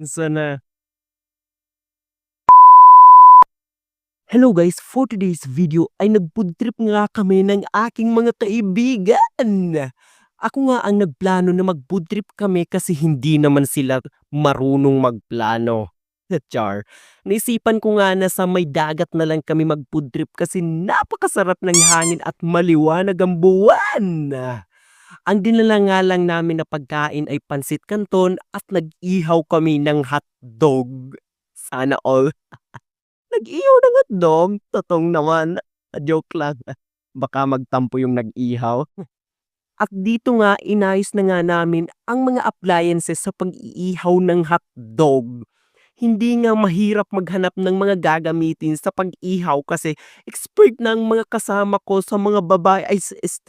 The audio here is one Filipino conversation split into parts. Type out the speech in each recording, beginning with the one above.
Sana. Hello guys, for today's video ay nag-food trip nga kami ng aking mga kaibigan. Ako nga ang nagplano na mag-food trip kami kasi hindi naman sila marunong magplano. Char. Naisipan ko nga na sa may dagat na lang kami mag-food trip kasi napakasarap ng hangin at maliwanag ang buwan. Ang dinala nga lang namin na pagkain ay pansit canton at nag-ihaw kami ng hotdog. Sana all. Nag-ihaw ng hotdog? Totoo naman. Joke lang. Baka magtampo yung nag-ihaw. At dito nga, inayos na nga namin ang mga appliances sa pag-iihaw ng hotdog. Hindi nga mahirap maghanap ng mga gagamitin sa pag-ihaw kasi expert na ang mga kasama ko sa mga babae ay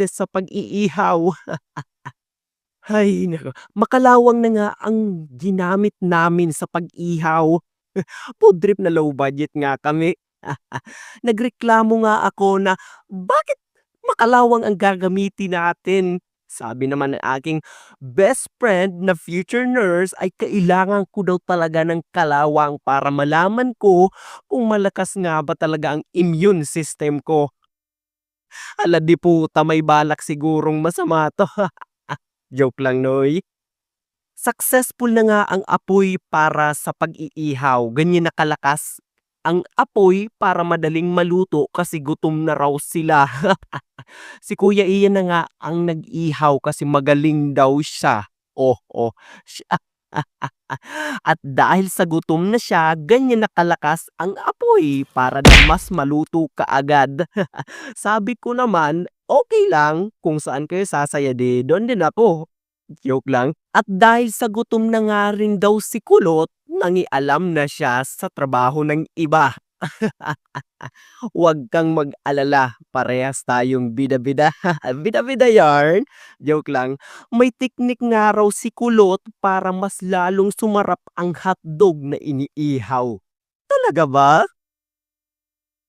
sa pag-iihaw. Hay, nako. Makalawang na nga ang ginamit namin sa pag-ihaw. Food trip na low budget nga kami. Nagreklamo nga ako na bakit makalawang ang gagamitin natin. Sabi naman ng aking best friend na future nurse ay kailangan ko daw talaga ng kalawang para malaman ko kung malakas nga ba talaga ang immune system ko. Ala di puta, may balak sigurong masama to. Joke lang, Noy. Successful na nga ang apoy para sa pag-iihaw, ganyan na kalakas ang apoy para madaling maluto kasi gutom na raw sila. Si Kuya Ian na nga ang nag-ihaw kasi magaling daw siya. Oh, oh. Siya. At dahil sa gutom na siya, ganyan na kalakas ang apoy para na mas maluto kaagad. Sabi ko naman, okay lang kung saan kayo sasaya doon din ako. Joke lang. At dahil sa gutom na nga rin daw si Kulot, nangialam na siya sa trabaho ng iba. Huwag kang mag-alala, parehas tayong bida-bida. Bida-bida yarn. Joke lang. May teknik nga raw si Kulot para mas lalong sumarap ang hotdog na iniihaw. Talaga ba?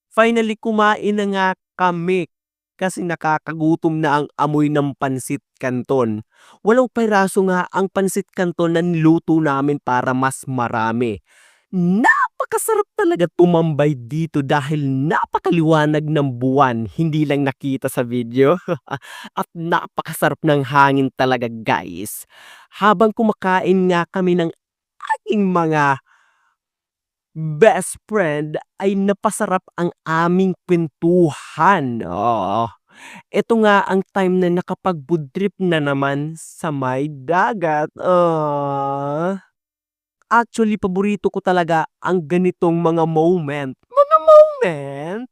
Finally, kumain na nga kami kasi nakakagutom na ang amoy ng pansit canton. Walong piraso nga ang pansit canton na niluto namin para mas marami. Napakasarap talaga tumambay dito dahil napakaliwanag ng buwan, hindi lang nakita sa video. At napakasarap ng hangin talaga guys. Habang kumakain nga kami ng aking mga best friend ay napasarap ang aming kwentuhan. Oo. Ito nga ang time na nakapag-food trip na naman sa may dagat. Actually, paborito ko talaga ang ganitong mga moment. Mga moment?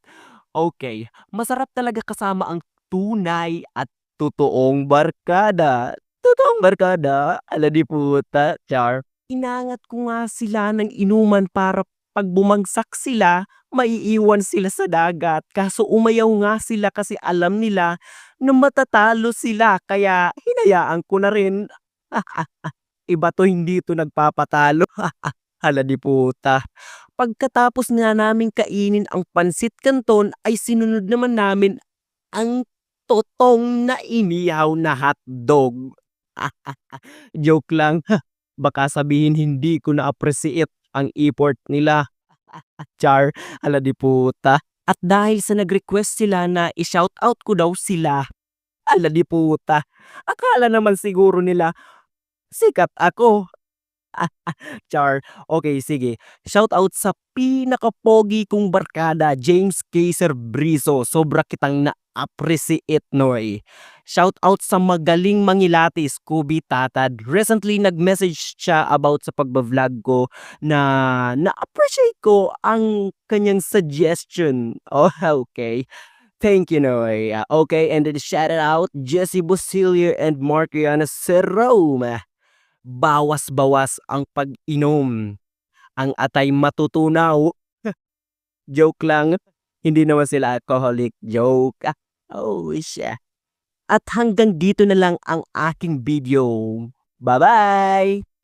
Okay, masarap talaga kasama ang tunay at totoong barkada. Totoong barkada? Ala di puta, char. Inangat ko nga sila ng inuman para pag bumagsak sila, maiiwan sila sa dagat. Kaso umayaw nga sila kasi alam nila na matatalo sila. Kaya hinayaan ko na rin. Iba to, hindi to nagpapatalo. Hala di puta. Pagkatapos nga namin kainin ang pansit canton ay sinunod naman namin ang totong na inihaw na hotdog. Joke lang. Baka sabihin hindi ko na-appreciate ang effort nila. Char, hala di puta. At dahil sa nag-request sila na i-shoutout ko daw sila, hala di puta. Akala naman siguro nila sikat ako. Char. Okay, sige. Shoutout sa pinakapogi kong barkada, James Kaiser Brizo. Sobra kitang na-appreciate, Noy. Shoutout sa magaling mangilati, Scooby Tatad. Recently, nag-message siya about sa pagbablog ko na na-appreciate ko ang kanyang suggestion. Oh, okay. Thank you, Noy. Okay, and then shout out Jesse Busilier and Markiana Serome. Bawas-bawas ang pag-inom. Ang atay matutunaw. Joke lang. Hindi naman sila alcoholic. Joke. Oh, siya. At hanggang dito na lang ang aking video. Bye-bye!